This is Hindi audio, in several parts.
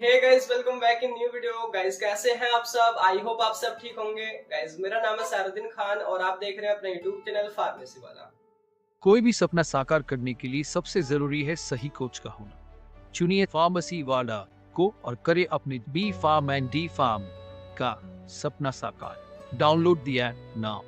Hey guys, welcome back in new video. Guys कैसे हैं आप सब? आई होप आप सब ठीक होंगे। गाइस मेरा नाम है सारुद्दीन खान और आप देख रहे हैं अपना यूट्यूब चैनल फार्मेसी वाला। कोई भी सपना साकार करने के लिए सबसे जरूरी है सही कोच का होना। चुनिए फार्मेसी वाला को और करे अपने B pharm and D pharm का सपना साकार। Download the app now.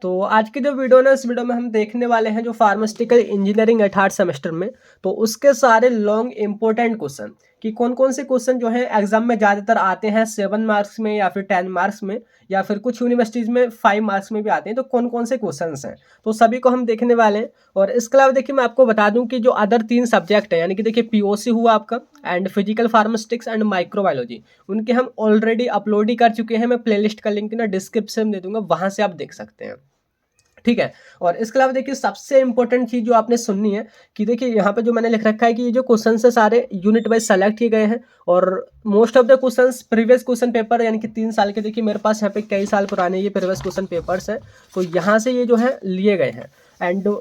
तो आज की जो वीडियो ना, इस वीडियो में हम देखने वाले हैं जो फार्मास्यूटिकल इंजीनियरिंग है थर्ड सेमेस्टर में, तो उसके सारे लॉन्ग इंपॉर्टेंट क्वेश्चन कि कौन कौन से क्वेश्चन जो है एग्जाम में ज़्यादातर आते हैं 7 मार्क्स में या फिर 10 मार्क्स में, या फिर कुछ यूनिवर्सिटीज़ में 5 मार्क्स में भी आते हैं। तो कौन कौन से क्वेश्चन हैं तो सभी को हम देखने वाले हैं। और इसके अलावा देखिए मैं आपको बता दूं कि जो अदर 3 सब्जेक्ट है, यानी कि देखिए पीओसी हुआ आपका, and physical pharmaceutics and microbiology, उनके हम ऑलरेडी अपलोड ही कर चुके हैं। मैं प्लेलिस्ट का लिंक ना डिस्क्रिप्शन में दे दूंगा, वहाँ से आप देख सकते हैं। ठीक है। और इसके अलावा देखिए सबसे इंपॉर्टेंट चीज जो आपने सुननी है कि देखिए यहाँ पे जो मैंने लिख रखा है कि ये जो क्वेश्चन है सारे यूनिट वाइज सेलेक्ट किए गए हैं, और most of the questions previous question paper यानी कि 3 साल के, देखिए मेरे पास यहाँ पे कई साल पुराने ये प्रीवियस क्वेश्चन पेपर्स हैं, तो यहाँ से ये जो है लिए गए हैं। एंड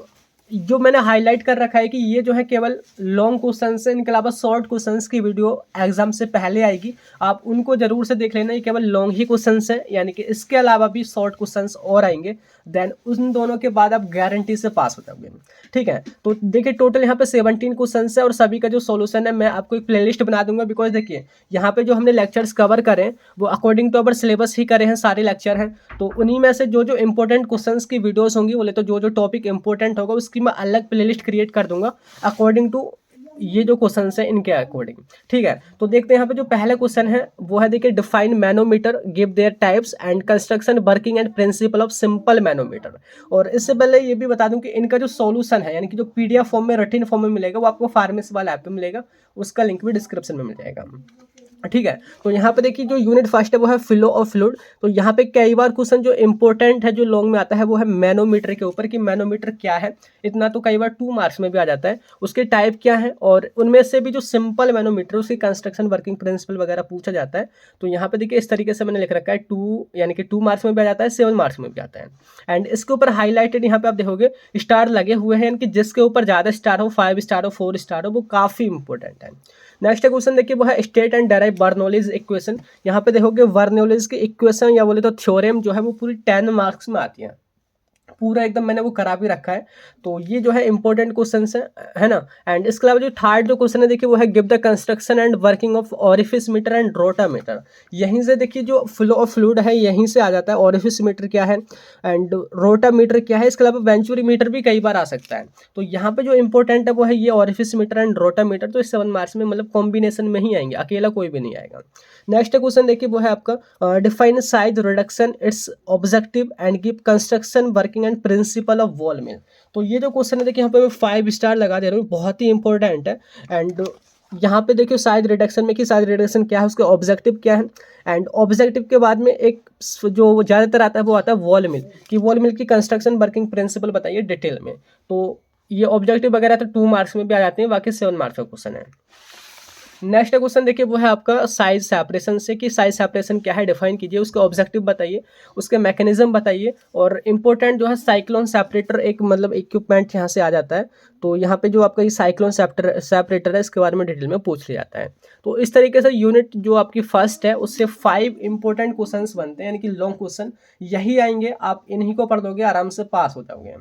जो मैंने हाईलाइट कर रखा है कि ये जो है केवल लॉन्ग क्वेश्चन है, इनके अलावा शॉर्ट क्वेश्चंस की वीडियो एग्जाम से पहले आएगी, आप उनको जरूर से देख लेना। ये केवल लॉन्ग ही क्वेश्चंस है, यानी कि इसके अलावा भी शॉर्ट क्वेश्चंस और आएंगे, देन उन दोनों के बाद आप गारंटी से पास हो जाओगे। ठीक है। तो देखिए टोटल यहाँ पे 17 क्वेश्चन है और सभी का जो सॉल्यूशन है मैं आपको एक प्लेलिस्ट बना दूंगा। बिकॉज देखिए यहाँ पे जो हमने लेक्चर्स कवर करें वो अकॉर्डिंग टू अवर सिलेबस ही करे हैं, सारे लेक्चर हैं। तो उन्हीं में से जो जो इंपॉर्टेंट क्वेश्चंस की वीडियोस होंगी, बोले तो जो जो टॉपिक इंपॉर्टेंट होगा उसकी मैं अलग प्लेलिस्ट क्रिएट कर दूंगा अकॉर्डिंग टू ये जो क्वेश्चन है इनके अकॉर्डिंग। ठीक है। तो देखते हैं यहाँ पे जो पहला क्वेश्चन है वो है, देखिए define manometer, give their types and construction, working and principle of simple manometer. और इससे पहले ये भी बता दूं कि इनका जो सॉल्यूशन है, यानी कि जो पीडीएफ फॉर्म में, रिटन फॉर्म में मिलेगा, वो आपको फार्मेसी वाला ऐप पे मिलेगा, उसका लिंक भी डिस्क्रिप्शन में मिल जाएगा। ठीक है। तो यहाँ पे देखिए जो यूनिट फर्स्ट है वो है फ्लो और फ्लूइड। तो यहाँ पे कई बार क्वेश्चन जो इंपॉर्टेंट है जो लॉन्ग में आता है वो है मैनोमीटर के ऊपर, कि मैनोमीटर क्या है। इतना तो कई बार 2 मार्क्स में भी आ जाता है, उसके टाइप क्या है, और उनमें से भी जो सिंपल मैनोमीटर उसकी कंस्ट्रक्शन, वर्किंग प्रिंसिपल वगैरह पूछा जाता है। तो यहाँ पे देखिए इस तरीके से मैंने लिख रखा है, 2 यानी कि 2 मार्क्स में भी आ जाता है, 7 मार्क्स में भी आता है। एंड इसके ऊपर हाईलाइटेड यहाँ पे आप देखोगे स्टार लगे हुए हैं, यानी कि जिसके ऊपर ज़्यादा स्टार हो, 5 स्टार हो, 4 स्टार हो, वो काफ़ी इंपॉर्टेंट है। नेक्स्ट क्वेश्चन देखिए वो है state and derive Bernoulli's equation. यहाँ पे देखोगे बर्नौलीज की इक्वेशन या बोले तो थ्योरम जो है वो पूरी 10 मार्क्स में आती है, पूरा एकदम मैंने वो करा भी रखा है। तो ये जो है इंपॉर्टेंट क्वेश्चन है ना। एंड इसके अलावा जो थर्ड जो क्वेश्चन है देखिए वो है give the construction and working of orifice meter and rotameter. यहीं से देखिए जो फ्लो ऑफ फ्लूइड है यहीं से आ जाता है, ऑरिफिस मीटर क्या है एंड रोटामीटर क्या है। इसके अलावा वेंचुरी मीटर भी कई बार आ सकता है। तो यहाँ पे जो इंपॉर्टेंट है वो है ये ऑरिफिस मीटर एंड रोटामीटर। तो 7 मार्क्स में मतलब कॉम्बिनेशन में ही आएंगे, अकेला कोई भी नहीं आएगा। नेक्स्ट क्वेश्चन देखिए वो है आपका define size reduction, its objective and give construction, working and principle of ball mill. तो ये जो क्वेश्चन है देखिए यहाँ पे मैं 5 स्टार लगा दे रहा हूँ, बहुत ही इंपॉर्टेंट है। एंड यहाँ पे देखिए साइज रिडक्शन में कि साइज रिडक्शन क्या है, उसके ऑब्जेक्टिव क्या है, एंड ऑब्जेक्टिव के बाद में एक जो ज़्यादातर आता है वो आता है वॉल मिल, कि वॉल मिल की कंस्ट्रक्शन, वर्किंग प्रिंसिपल बताइए डिटेल में। तो ये ऑब्जेक्टिव वगैरह तो 2 मार्क्स में भी आ जाते हैं, बाकी 7 मार्क्स का क्वेश्चन है। नेक्स्ट क्वेश्चन देखिए वो है आपका साइज सेपरेशन से, कि साइज सेपरेशन क्या है डिफाइन कीजिए, उसके ऑब्जेक्टिव बताइए, उसके मैकेनिज्म बताइए। और इंपॉर्टेंट जो है साइक्लोन सेपरेटर, एक मतलब इक्विपमेंट यहाँ से आ जाता है। तो यहाँ पे जो आपका ये साइक्लोन सेपरेटर है इसके बारे में डिटेल में पूछ लिया जाता है। तो इस तरीके से यूनिट जो आपकी फर्स्ट है उससे 5 इंपॉर्टेंट क्वेश्चन बनते हैं, यानी कि लॉन्ग क्वेश्चन यही आएंगे, आप इन्हीं को पढ़ दोगे आराम से पास हो जाओगे।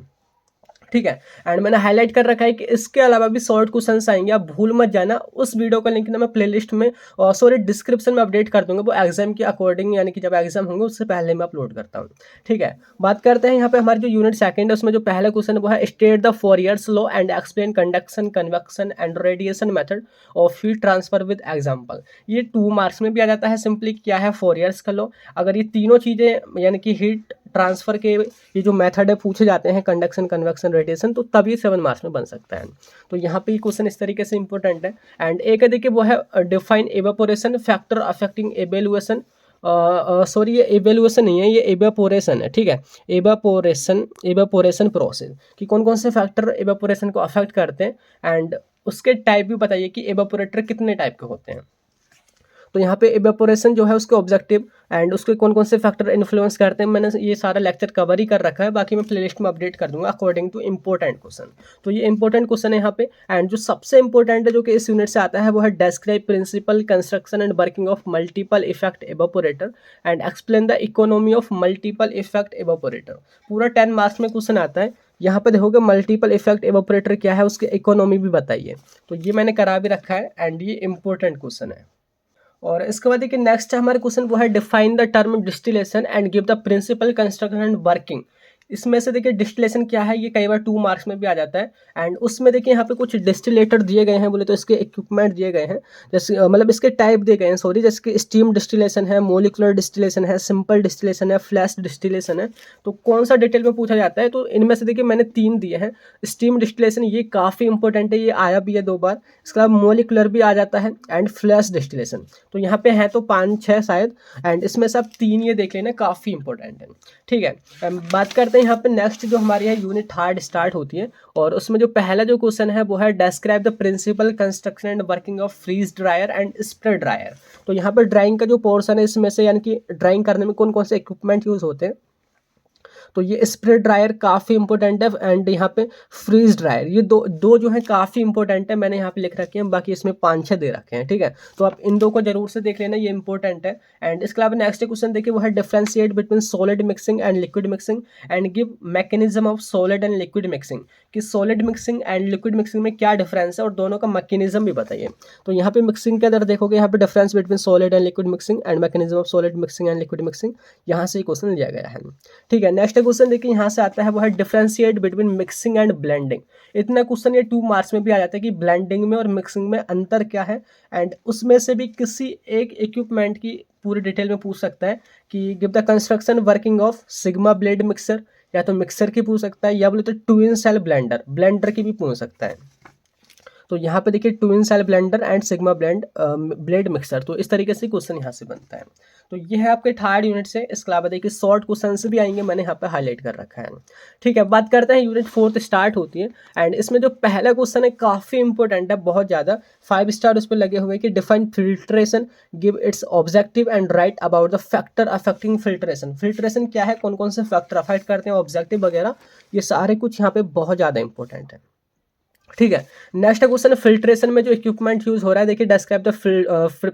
ठीक है। एंड मैंने हाईलाइट कर रखा है कि इसके अलावा भी शॉर्ट क्वेश्चंस आएंगे, आप भूल मत जाना। उस वीडियो का लिंक ना मैं प्लेलिस्ट में सॉरी डिस्क्रिप्शन में अपडेट कर दूंगा, वो एग्जाम के अकॉर्डिंग, यानी कि जब एग्जाम होंगे उससे पहले मैं अपलोड करता हूँ। ठीक है। बात करते हैं यहाँ पे हमारी जो यूनिट सेकंड है, उसमें जो पहला क्वेश्चन है वो है state the Fourier's law and explain conduction, convection and radiation method of heat transfer with example. ये 2 मार्क्स में भी आ जाता है। सिंपली क्या है फोरियर्स का लॉ, अगर ये तीनों चीज़ें यानी कि हीट ट्रांसफर के ये जो मेथड है पूछे जाते हैं, कंडक्शन, कन्वेक्शन, रेडिएशन, तो तब ये 7 मार्क्स में बन सकता है। तो यहाँ पे क्वेश्चन इस तरीके से इंपॉर्टेंट है। एंड एक है देखिए वो है define evaporation factor affecting evaluation, sorry ये एवेल्युएशन नहीं है, ये एवेपोरेशन है। ठीक है। एवेपोरेशन प्रोसेस, कि कौन कौन से फैक्टर एवेपोरेशन को अफेक्ट करते हैं, एंड उसके टाइप भी बताइए कि एवेपोरेटर कितने टाइप के होते हैं। तो यहाँ पे इवेपोरेशन जो है उसके ऑब्जेक्टिव एंड उसके कौन कौन से फैक्टर इन्फ्लुएंस करते हैं, मैंने ये सारा लेक्चर कवर ही कर रखा है, बाकी मैं प्लेलिस्ट में अपडेट कर दूंगा अकॉर्डिंग टू इंपॉर्टेंट क्वेश्चन। तो ये इंपॉर्टेंट क्वेश्चन है यहाँ पे। एंड जो सबसे इंपॉर्टेंट है जो कि इस यूनिट से आता है वो है describe principle construction and working of multiple effect evaporator and explain the economy of multiple effect evaporator. पूरा 10 मार्क्स में क्वेश्चन आता है। यहाँ पे देखोगे मल्टीपल इफेक्ट इवेपोरेटर क्या है, उसकी इकोनॉमी भी बताइए। तो ये मैंने करा भी रखा है एंड ये इंपॉर्टेंट क्वेश्चन है। और इसके बाद देखिए नेक्स्ट हमारे क्वेश्चन वो है define the term distillation and give the principle construction and working. इसमें से देखिए डिस्टिलेशन क्या है, ये कई बार 2 मार्क्स में भी आ जाता है। एंड उसमें देखिए यहाँ पे कुछ डिस्टिलेटर दिए गए हैं, बोले तो इसके इक्विपमेंट दिए गए हैं, जैसे मतलब इसके टाइप दिए गए हैं, सॉरी, जैसे कि स्टीम डिस्टिलेशन है, मोलिकुलर डिस्टिलेशन है, सिंपल डिस्टिलेशन है, फ्लैश डिस्टिलेशन है। तो कौन सा डिटेल में पूछा जाता है, तो इनमें से देखिए मैंने 3 दिए हैं। स्टीम डिस्टिलेशन ये काफ़ी इंपॉर्टेंट है, ये आया भी है 2 बार। इसके अलावा मोलिकुलर भी आ जाता है एंड फ्लैश डिस्टिलेशन। तो यहाँ पे है तो 5-6 शायद, एंड इसमें से आप 3 ये देख लेना, काफ़ी इंपॉर्टेंट है। ठीक है, बात करते हैं यहाँ पे नेक्स्ट जो हमारी है यूनिट 3 स्टार्ट होती है, और उसमें जो पहला जो क्वेश्चन है वो है describe the principle construction and working of freeze dryer and spray dryer. तो यहाँ पे ड्राइंग का जो पोर्शन है इसमें से, यानी कि ड्राइंग करने में कौन कौन से इक्विपमेंट यूज होते हैं, तो ये स्प्रे ड्रायर काफ़ी इंपॉर्टेंट है एंड यहाँ पे फ्रीज ड्रायर, ये दो जो है काफ़ी इंपॉर्टेंट है, मैंने यहाँ पे लिख रखे हैं, बाकी इसमें 5-6 दे रखे हैं। ठीक है, तो आप इन 2 को जरूर से देख लेना, ये इंपॉर्टेंट है। एंड इसके अलावा नेक्स्ट क्वेश्चन देखिए वो है differentiate between solid mixing and liquid mixing and give mechanism of solid and liquid mixing, कि solid mixing and liquid mixing में क्या डिफरेंस है और दोनों का मैकेनिज्म भी बताइए। तो यहाँ पे मिक्सिंग के अंदर देखोगे यहाँ पे difference between solid and liquid mixing and mechanism of solid mixing and liquid mixing, यहाँ से क्वेश्चन लिया गया है। ठीक है, नेक्स्ट क्वेश्चन देखिए यहाँ से आता है वो है differentiate between mixing and blending. इतना क्वेश्चन ये 2 मार्क्स में भी आ जाता है कि ब्लेंडिंग में और मिक्सिंग में अंतर क्या है, एंड उसमें से भी किसी एक इक्विपमेंट की पूरी डिटेल में पूछ सकता है कि give the construction working of sigma blade mixer, या तो मिक्सर की पूछ सकता है, या बोले तो ट्विन सेल ब्लेंडर की भी पूछ सकता है। तो यहाँ पे देखिए twin shell blender and sigma blade mixer, तो इस तरीके से क्वेश्चन यहाँ से बनता है। तो ये है आपके 3rd यूनिट से। इसके अलावा देखिए शॉर्ट क्वेश्चन से भी आएंगे, मैंने यहाँ पे हाईलाइट कर रखा है। ठीक है, बात करते हैं यूनिट 4 स्टार्ट होती है, एंड इसमें जो पहला क्वेश्चन है काफ़ी इंपॉर्टेंट है, बहुत ज़्यादा 5 स्टार उस पर लगे हुए कि define filtration, give its objective and right about the factor affecting filtration. Filtration क्या है, कौन कौन से फैक्टर अफेक्ट करते हैं, ऑब्जेक्टिव वगैरह, ये सारे कुछ यहाँ पे बहुत ज़्यादा इंपॉर्टेंट है। ठीक है, नेक्स्ट क्वेश्चन है फिल्ट्रेशन में जो इक्विपमेंट यूज हो रहा है, देखिए describe the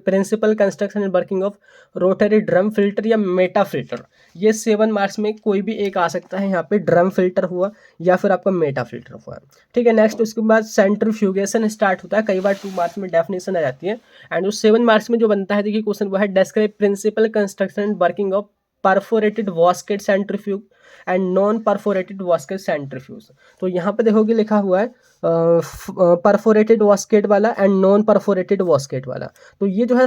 principle construction and working of rotary drum filter या मेटा फिल्टर। ये 7 मार्क्स में कोई भी एक आ सकता है, यहाँ पे ड्रम फिल्टर हुआ या फिर आपका मेटा फिल्टर हुआ। ठीक है, नेक्स्ट उसके बाद सेंट्रीफ्यूगेशन स्टार्ट होता है, कई बार 2 मार्क्स में डेफिनेशन आ जाती है। एंड जो 7 मार्क्स में जो बनता है देखिए क्वेश्चन वो है describe principle construction and working of perforated basket centrifuge and non perforated basket centrifuge. तो यहाँ पे देखोगे लिखा हुआ है परफोरेटेड वास्केट वाला एंड नॉन परफोरेटेड वास्केट वाला। तो ये जो है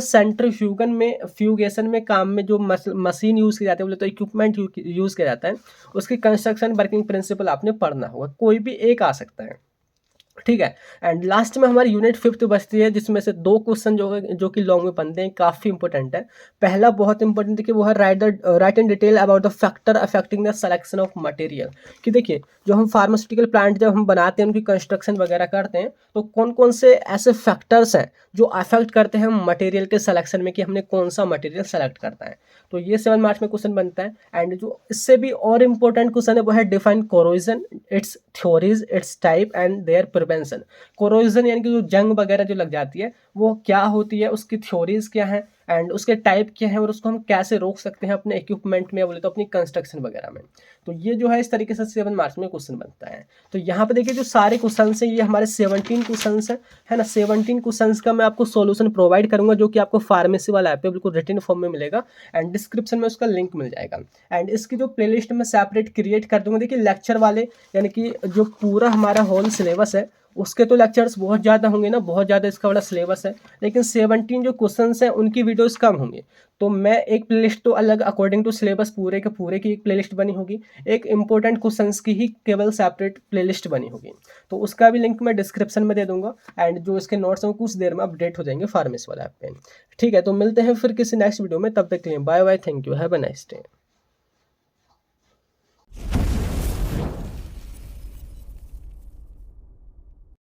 फ्यूगेशन में काम में जो मशीन यूज़ की जाती है, बोले तो इक्विपमेंट यूज़ किया जाता है, उसकी कंस्ट्रक्शन वर्किंग प्रिंसिपल आपने पढ़ना होगा, कोई भी एक आ सकता है। ठीक है, एंड लास्ट में हमारी यूनिट 5 बचती है, जिसमें से 2 क्वेश्चन जो कि लॉन्ग में बनते हैं, काफ़ी इंपॉर्टेंट है। पहला बहुत इंपॉर्टेंट देखिए वो है right in detail about the factor affecting the selection of material. कि देखिए जो हम फार्मास्यूटिकल प्लांट जब हम बनाते हैं, उनकी कंस्ट्रक्शन वगैरह करते हैं, तो कौन कौन से ऐसे फैक्टर्स हैं जो अफेक्ट करते हैं मटेरियल के सिलेक्शन में, कि हमने कौन सा मटेरियल सेलेक्ट करता है। तो ये 7 मार्क्स में क्वेश्चन बनता है। एंड जो इससे भी और इम्पोर्टेंट क्वेश्चन है वो है define corrosion, its theories, its type and their prevention. Corrosion यानी कि जो जंग वगैरह जो लग जाती है वो क्या होती है, उसकी थ्योरीज क्या है एंड उसके टाइप क्या है, और उसको हम कैसे रोक सकते हैं अपने इक्विपमेंट में, बोले तो अपनी कंस्ट्रक्शन वगैरह में। तो ये जो है इस तरीके से 7 मार्क्स में क्वेश्चन बनता है। तो यहाँ पे देखिए जो सारे क्वेश्चन हैं ये हमारे 17 क्वेश्चन है ना। 17 क्वेश्चन का मैं आपको सॉल्यूशन प्रोवाइड करूंगा, जो कि आपको फार्मेसी वाला ऐप पे बिल्कुल रिटन फॉर्म में मिलेगा, एंड डिस्क्रिप्शन में उसका लिंक मिल जाएगा। एंड इसकी जो प्लेलिस्ट में सेपरेट क्रिएट कर दूंगा। देखिए लेक्चर वाले यानी कि जो पूरा हमारा होल सिलेबस है उसके तो लेक्चर्स बहुत ज़्यादा होंगे ना, बहुत ज़्यादा इसका बड़ा सिलेबस है, लेकिन 17 जो क्वेश्चंस हैं उनकी वीडियोस कम होंगे। तो मैं एक प्लेलिस्ट तो अलग अकॉर्डिंग टू सिलेबस पूरे के पूरे की एक प्लेलिस्ट बनी होगी, एक इंपॉर्टेंट क्वेश्चंस की ही केवल सेपरेट प्लेलिस्ट बनी होगी। तो उसका भी लिंक मैं डिस्क्रिप्शन में दे दूंगा, एंड जो इसके नोट्स हैं कुछ देर में अपडेट हो जाएंगे फार्मेसी वाला ऐप पे। ठीक है, तो मिलते हैं फिर किसी नेक्स्ट वीडियो में, तब तक के लिए bye bye, thank you, have a nice day.